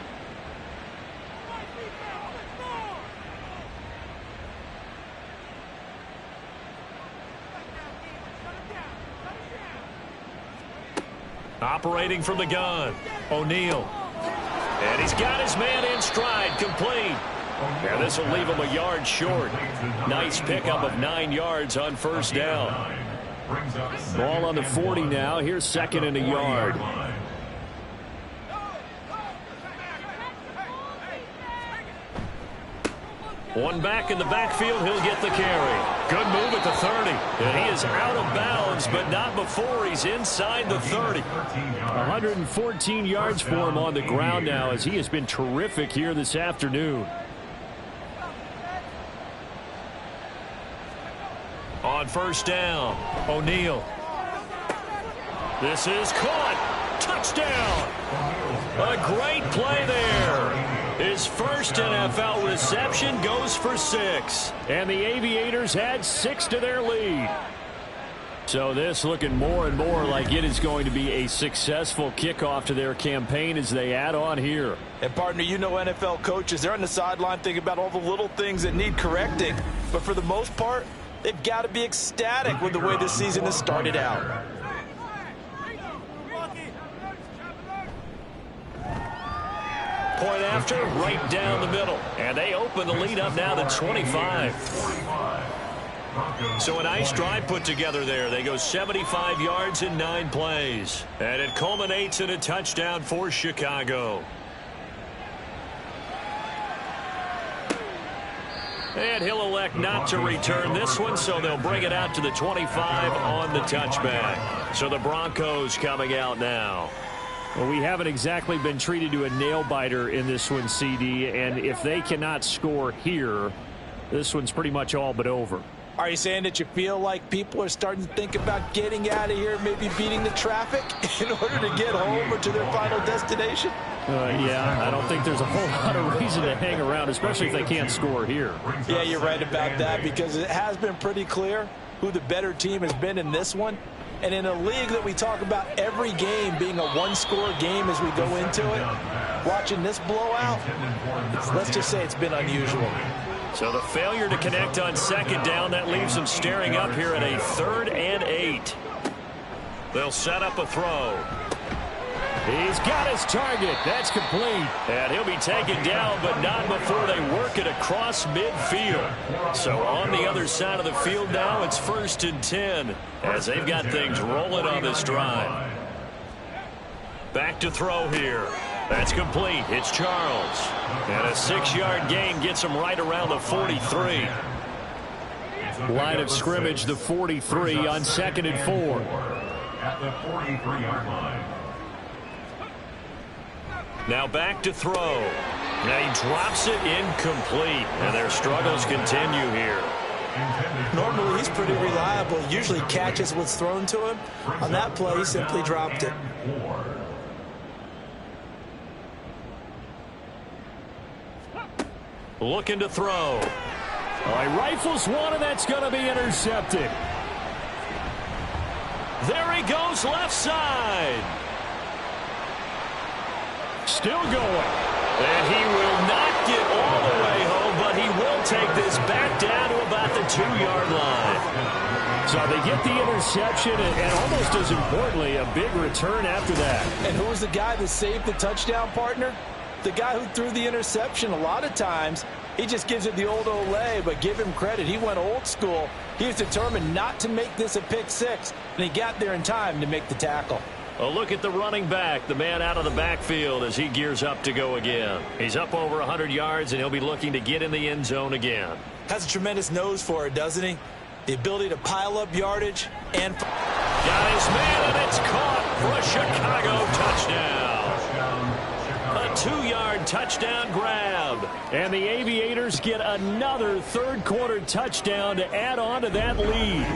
Operating from the gun, O'Neal. And he's got his man in stride, complete. And this will leave him a yard short. Nice pickup of 9 yards on first down. Ball on the 40 now. Here's 2nd and a yard. One back in the backfield, he'll get the carry. Good move at the 30. And he is out of bounds, but not before he's inside the 30. 114 yards for him on the ground now as he has been terrific here this afternoon. On first down, O'Neal. This is caught. Touchdown. A great play there. His first NFL reception goes for 6. And the Aviators had 6 to their lead. So this looking more and more like it is going to be a successful kickoff to their campaign as they add on here. And partner, you know NFL coaches, they're on the sideline thinking about all the little things that need correcting. But for the most part, they've got to be ecstatic with the way this season has started out. Point after, right down the middle. And they open the lead up now to 25. So a nice drive put together there. They go 75 yards in 9 plays. And it culminates in a touchdown for Chicago. And he'll elect not to return this one, so they'll bring it out to the 25 on the touchback. So the Broncos coming out now. Well, we haven't exactly been treated to a nail-biter in this one, CD, and if they cannot score here, this one's pretty much all but over. Are you saying that you feel like people are starting to think about getting out of here, maybe beating the traffic in order to get home or to their final destination? Yeah, I don't think there's a whole lot of reason to hang around, especially if they can't score here. Yeah, you're right about that, because it has been pretty clear who the better team has been in this one. And in a league that we talk about every game being a one-score game as we go into it, watching this blowout, let's just say it's been unusual. So the failure to connect on second down, that leaves them staring up here at a 3rd and 8. They'll set up a throw. He's got his target. That's complete. And he'll be taken down, but not before they work it across midfield. So on the other side of the field now, it's 1st and 10 as they've got things rolling on this drive. Back to throw here. That's complete. It's Charles. And a 6-yard gain gets him right around the 43. Line of scrimmage, the 43 on 2nd and 4. At the 43-yard line. Now back to throw. Now he drops it incomplete. And their struggles continue here. Normally he's pretty reliable. Usually catches what's thrown to him. On that play, he simply dropped it. Looking to throw. He rifles one, and that's going to be intercepted. There he goes, left side. Still going. And he will not get all the way home, but he will take this back down to about the 2-yard line. So they get the interception, and almost as importantly, a big return after that. And who was the guy that saved the touchdown, partner? The guy who threw the interception. A lot of times, he just gives it the old Olay, but give him credit. He went old school. He was determined not to make this a pick 6, and he got there in time to make the tackle. A look at the running back, the man out of the backfield as he gears up to go again. He's up over 100 yards, and he'll be looking to get in the end zone again. Has a tremendous nose for it, doesn't he? The ability to pile up yardage and... Got his man, and it's caught for a Chicago touchdown. A 2-yard touchdown grab. And the Aviators get another third-quarter touchdown to add on to that lead.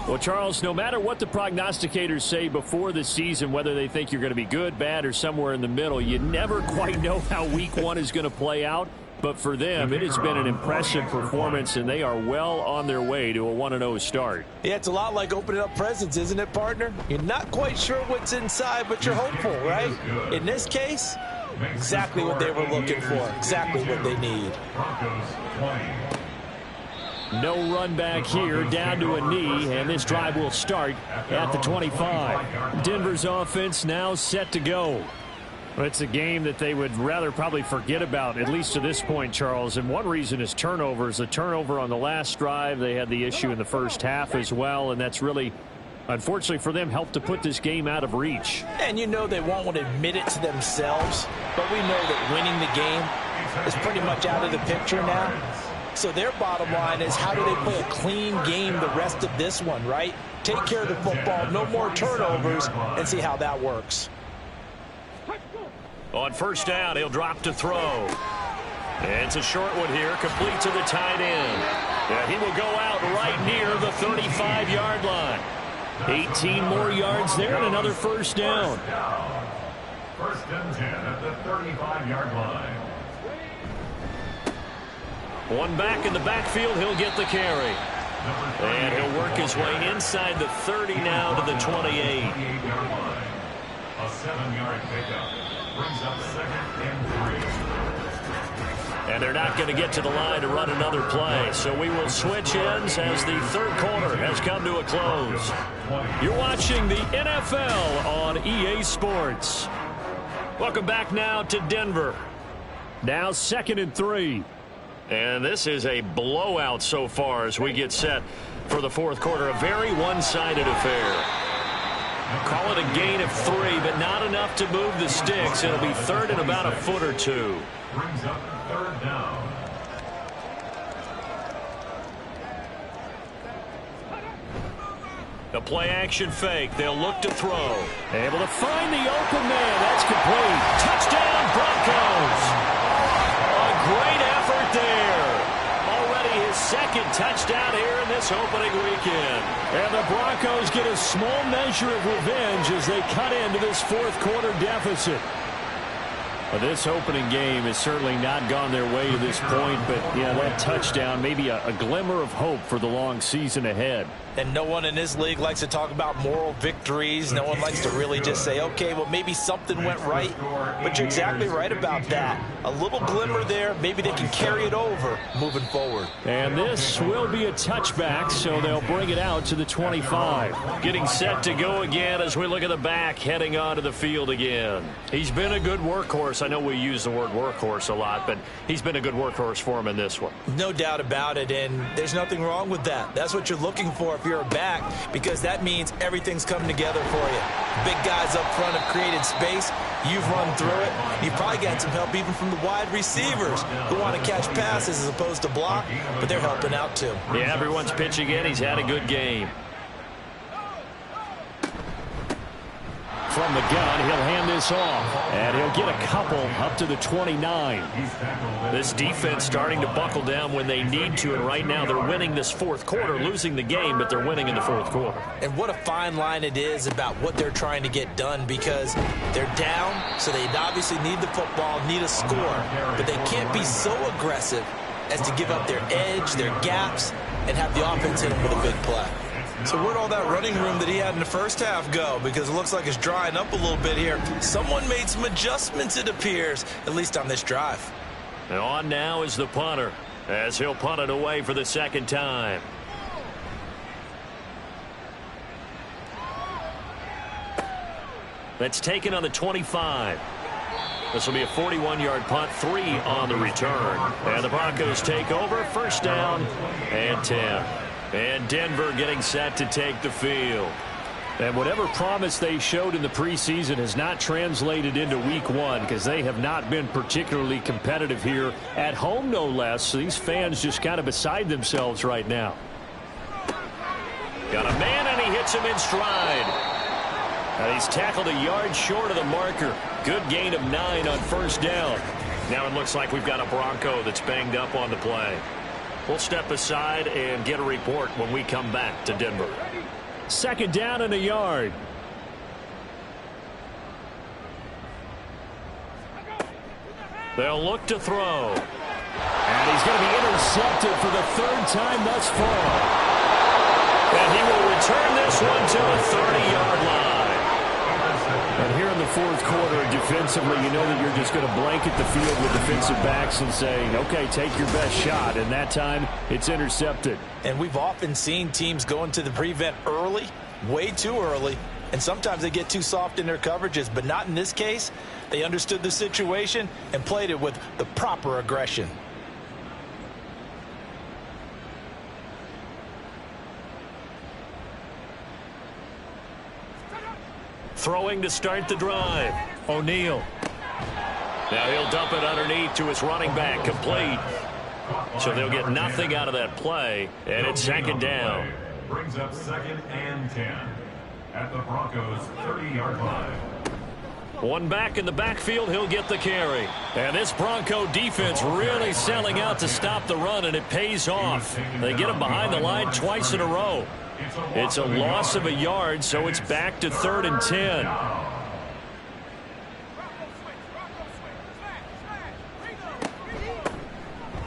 Well, Charles, no matter what the prognosticators say before the season, whether they think you're going to be good, bad, or somewhere in the middle, you never quite know how week 1 is going to play out. But for them, it has been an impressive performance, and they are well on their way to a 1-0 start. Yeah, it's a lot like opening up presents, isn't it, partner? You're not quite sure what's inside, but you're hopeful, right? In this case, exactly what they were looking for, exactly what they need. No run back here, down to a knee, and this drive will start at the 25. Denver's offense now set to go. Well, it's a game that they would rather probably forget about, at least to this point, Charles. And one reason is turnovers. A turnover on the last drive. They had the issue in the first half as well, and that's really, unfortunately for them, helped to put this game out of reach. And you know they won't want to admit it to themselves, but we know that winning the game is pretty much out of the picture now. So their bottom line is, how do they play a clean game the rest of this one, right? Take care of the football, no more turnovers, and see how that works. On first down, he'll drop to throw. And it's a short one here, complete to the tight end. Yeah, he will go out right near the 35-yard line. 18 more yards there and another first down. First and 10 at the 35-yard line. One back in the backfield, he'll get the carry. And he'll work his way inside the 30 now to the 28. A 7-yard pickup brings up 2nd and 3. And they're not going to get to the line to run another play. So we will switch ends as the third quarter has come to a close. You're watching the NFL on EA Sports. Welcome back now to Denver. Now 2nd and 3. And this is a blowout so far as we get set for the fourth quarter. A very one-sided affair. Call it a gain of 3, but not enough to move the sticks. It'll be third and about a foot or two. Brings up third down. A play-action fake. They'll look to throw. Able to find the open man. That's complete. Touchdown, Broncos. A great effort there. Already his second touchdown here in this opening weekend. And the Broncos get a small measure of revenge as they cut into this fourth quarter deficit. Well, this opening game has certainly not gone their way to this point, but yeah, that touchdown, maybe a glimmer of hope for the long season ahead. And no one in this league likes to talk about moral victories. No one likes to really just say, okay, well, maybe something went right. But you're exactly right about that. A little glimmer there. Maybe they can carry it over moving forward. And this will be a touchback, so they'll bring it out to the 25. Getting set to go again as we look at the back, heading onto the field again. He's been a good workhorse. I know we use the word workhorse a lot, but he's been a good workhorse for him in this one. No doubt about it, and there's nothing wrong with that. That's what you're looking for if you're a back, because that means everything's coming together for you. Big guys up front have created space. You've run through it. You've probably got some help even from the wide receivers who want to catch passes as opposed to block, but they're helping out too. Yeah, everyone's pitching in. He's had a good game. From the gun, he'll hand this off, and he'll get a couple up to the 29. This defense starting to buckle down when they need to, and right now they're winning this fourth quarter, losing the game, but they're winning in the fourth quarter. And what a fine line it is about what they're trying to get done, because they're down, so they obviously need the football, need a score, but they can't be so aggressive as to give up their edge, their gaps, and have the offense hit them with a big play. So where'd all that running room that he had in the first half go? Because it looks like it's drying up a little bit here. Someone made some adjustments, it appears, at least on this drive. And on now is the punter, as he'll punt it away for the second time. That's taken on the 25. This will be a 41-yard punt, 3 on the return. And the Broncos take over, first down and 10. And Denver getting set to take the field. And whatever promise they showed in the preseason has not translated into week 1, because they have not been particularly competitive here at home, no less. So these fans just kind of beside themselves right now. Got a man, and he hits him in stride. And he's tackled a yard short of the marker. Good gain of 9 on first down. Now it looks like we've got a Bronco that's banged up on the play. We'll step aside and get a report when we come back to Denver. Second down and a yard. They'll look to throw. And he's going to be intercepted for the third time thus far. And he will return this one to the 30-yard line. And here in the fourth quarter, defensively, you know that you're just going to blanket the field with defensive backs and say, okay, take your best shot. And that time, it's intercepted. And we've often seen teams go into the prevent early, way too early, and sometimes they get too soft in their coverages, but not in this case. They understood the situation and played it with the proper aggression. Throwing to start the drive. O'Neal. Now he'll dump it underneath to his running back. Complete. So they'll get nothing out of that play, and it's second down. Brings up second and 10 at the Broncos' 30-yard line. One back in the backfield, he'll get the carry. And this Bronco defense really selling out to stop the run, and it pays off. They get him behind the line twice in a row. It's a loss of a yard, so it's back to 3rd and 10.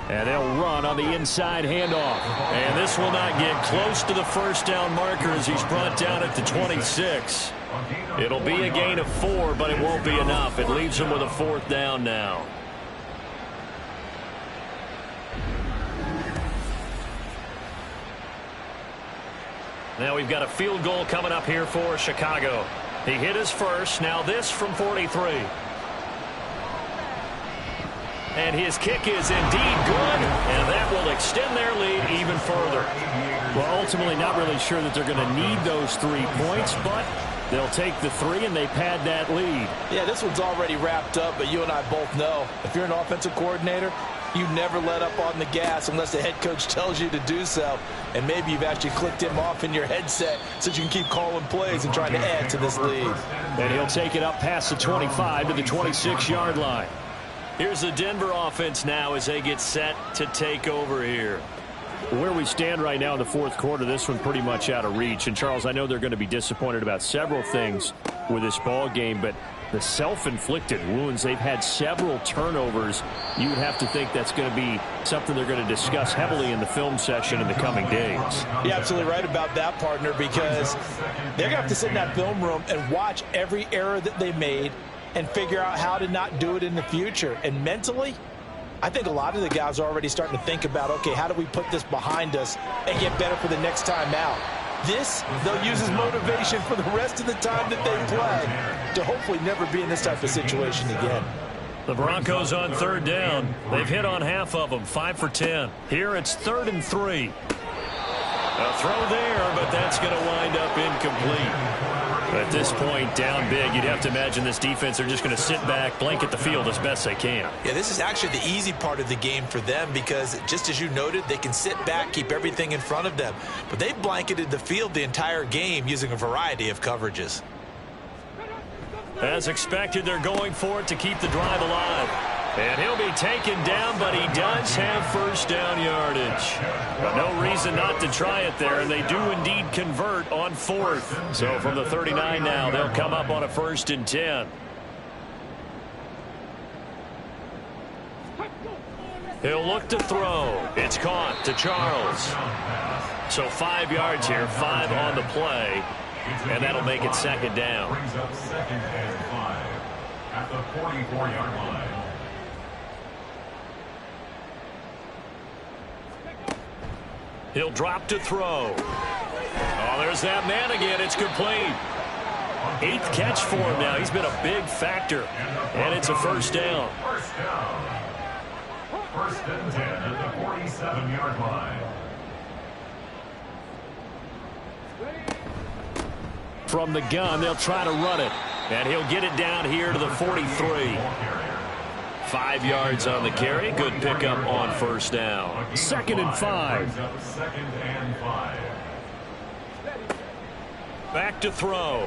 And they'll run on the inside handoff. And this will not get close to the first down marker as he's brought down at the 26. It'll be a gain of 4, but it won't be enough. It leaves him with a 4th down now. Now we've got a field goal coming up here for Chicago. He hit his first. Now this from 43. And his kick is indeed good, and that will extend their lead even further. Well, ultimately not really sure that they're going to need those 3 points, but they'll take the 3 and they pad that lead. Yeah, this one's already wrapped up, but you and I both know if you're an offensive coordinator, you never let up on the gas unless the head coach tells you to do so. And maybe you've actually clicked him off in your headset so that you can keep calling plays and trying to add to this lead. And he'll take it up past the 25 to the 26-yard line. Here's the Denver offense now as they get set to take over here. Where we stand right now in the fourth quarter, this one pretty much out of reach. And, Charles, I know they're going to be disappointed about several things with this ball game, but the self-inflicted wounds, they've had several turnovers. You would have to think that's going to be something they're going to discuss heavily in the film session in the coming days. You're absolutely right about that, partner, because they're going to have to sit in that film room and watch every error that they made and figure out how to not do it in the future. And mentally, I think a lot of the guys are already starting to think about, okay, how do we put this behind us and get better for the next time out? This, they'll use as motivation for the rest of the time that they play to hopefully never be in this type of situation again. The Broncos on third down. They've hit on half of them, 5 for 10. Here it's 3rd and 3. A throw there, but that's going to wind up incomplete. At this point, down big, you'd have to imagine this defense are just going to sit back, blanket the field as best they can. Yeah, this is actually the easy part of the game for them because, just as you noted, they can sit back, keep everything in front of them. But they've blanketed the field the entire game using a variety of coverages. As expected, they're going for it to keep the drive alive. And he'll be taken down, but he does have first down yardage. But no reason not to try it there, and they do indeed convert on 4th. So from the 39 now, they'll come up on a 1st and 10. He'll look to throw. It's caught to Charles. So 5 yards here, 5 on the play, and that'll make it 2nd down. Brings up 2nd and 5 at the 44-yard line. He'll drop to throw. Oh, there's that man again. It's complete. 8th catch for him now. He's been a big factor. And it's a 1st down. 1st and 10 at the 47-yard line. From the gun, they'll try to run it. And he'll get it down here to the 43. 5 yards on the carry. Good pickup on 1st down. 2nd and 5. 2nd and 5. Back to throw.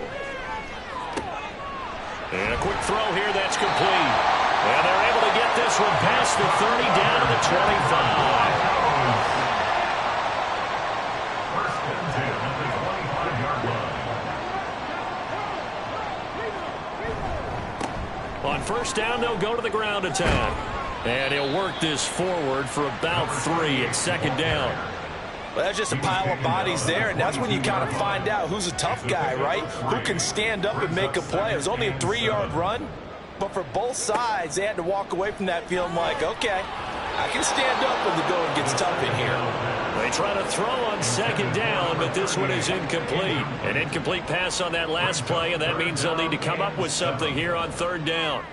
And a quick throw here that's complete. And they're able to get this one past the 30 down to the 25. 1st and 10 at the 25-yard line. On 1st down, they'll go to the ground attack. And he'll work this forward for about 3 at 2nd down. Well, that's just a pile of bodies there, and that's when you kind of find out who's a tough guy, right? Who can stand up and make a play. It was only a 3-yard run, but for both sides, they had to walk away from that feeling like, okay, I can stand up when the going gets tough in here. They try to throw on 2nd down, but this one is incomplete. An incomplete pass on that last play, and that means they'll need to come up with something here on 3rd down.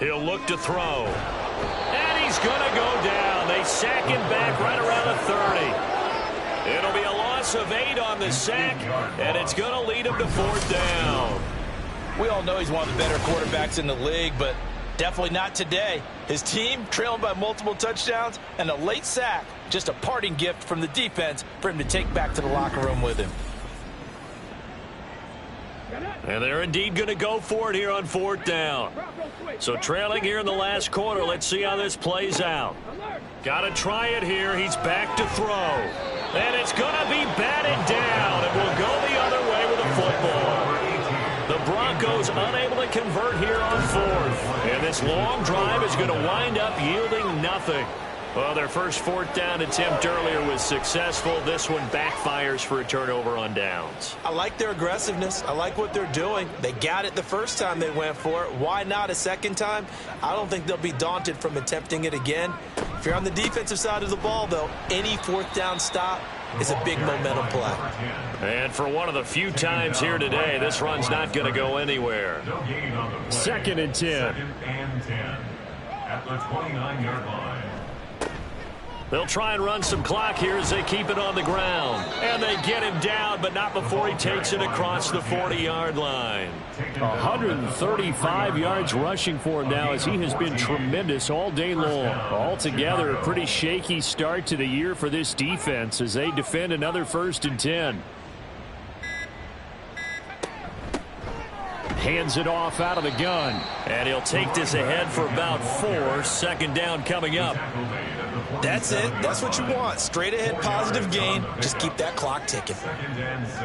He'll look to throw. And he's going to go down. They sack him back right around the 30. It'll be a loss of 8 on the sack, and it's going to lead him to 4th down. We all know he's one of the better quarterbacks in the league, but definitely not today. His team trailing by multiple touchdowns, and a late sack, just a parting gift from the defense for him to take back to the locker room with him. And they're indeed going to go for it here on 4th down. So trailing here in the last quarter. Let's see how this plays out. Got to try it here. He's back to throw. And it's going to be batted down. It will go the other way with the football. The Broncos unable to convert here on 4th. And this long drive is going to wind up yielding nothing. Well, their first fourth down attempt earlier was successful. This one backfires for a turnover on downs. I like their aggressiveness. I like what they're doing. They got it the first time they went for it. Why not a second time? I don't think they'll be daunted from attempting it again. If you're on the defensive side of the ball, though, any fourth down stop is a big momentum play. And for one of the few times here today, this run's not going to go anywhere. Second and 10. Second and 10 at the 29-yard line. They'll try and run some clock here as they keep it on the ground. And they get him down, but not before he takes it across the 40-yard line. 135 yards rushing for him now as he has been tremendous all day long. Altogether, a pretty shaky start to the year for this defense as they defend another 1st and 10. Hands it off out of the gun. And he'll take this ahead for about 4. Second down coming up. That's it. That's what you want. Straight ahead positive gain. Just keep that clock ticking. Second and 6.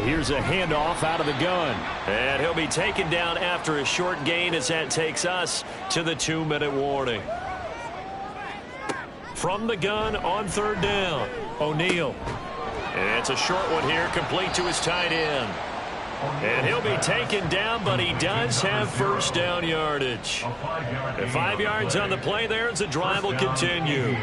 Here's a handoff out of the gun. And he'll be taken down after a short gain as that takes us to the 2-minute warning. From the gun on 3rd down, O'Neal. And it's a short one here, complete to his tight end. And he'll be taken down, but he does have first down yardage. And 5 yards on the play there as the drive will continue.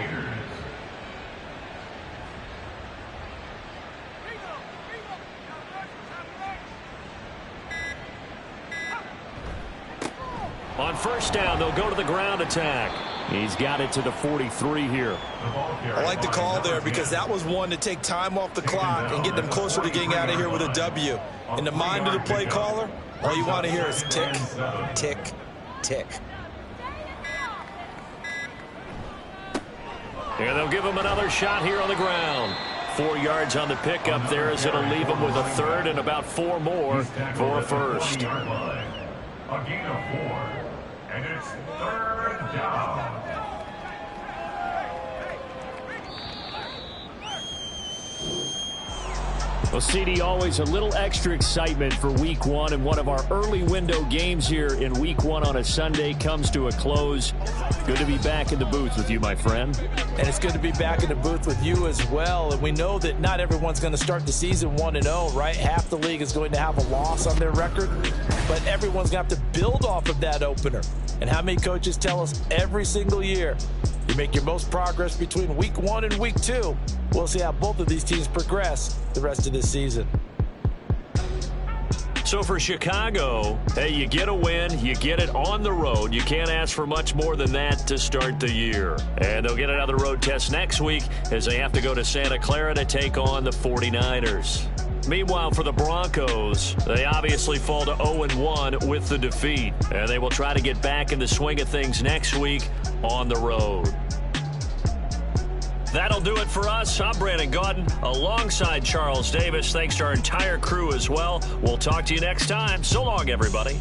On first down, they'll go to the ground attack. He's got it to the 43 here. I like the call there because that was one to take time off the clock and get them closer to getting out of here with a W. In the mind of the play caller, all you want to hear is tick, tick, tick. And they'll give him another shot here on the ground. 4 yards on the pickup there as it'll leave him with a 3rd and about 4 more for a first. A gain of 4. And it's 3rd down. Well, CD, always a little extra excitement for Week 1, and one of our early window games here in Week 1 on a Sunday comes to a close. Good to be back in the booth with you, my friend. And it's good to be back in the booth with you as well. And we know that not everyone's going to start the season 1-0, right? Half the league is going to have a loss on their record, but everyone's going to have to build off of that opener. And how many coaches tell us every single year, you make your most progress between Week 1 and Week 2. We'll see how both of these teams progress the rest of this season. So for Chicago, hey, you get a win, you get it on the road. You can't ask for much more than that to start the year. And they'll get another road test next week as they have to go to Santa Clara to take on the 49ers. Meanwhile, for the Broncos, they obviously fall to 0-1 with the defeat. And they will try to get back in the swing of things next week on the road. That'll do it for us. I'm Brandon Gaudin alongside Charles Davis. Thanks to our entire crew as well. We'll talk to you next time. So long, everybody.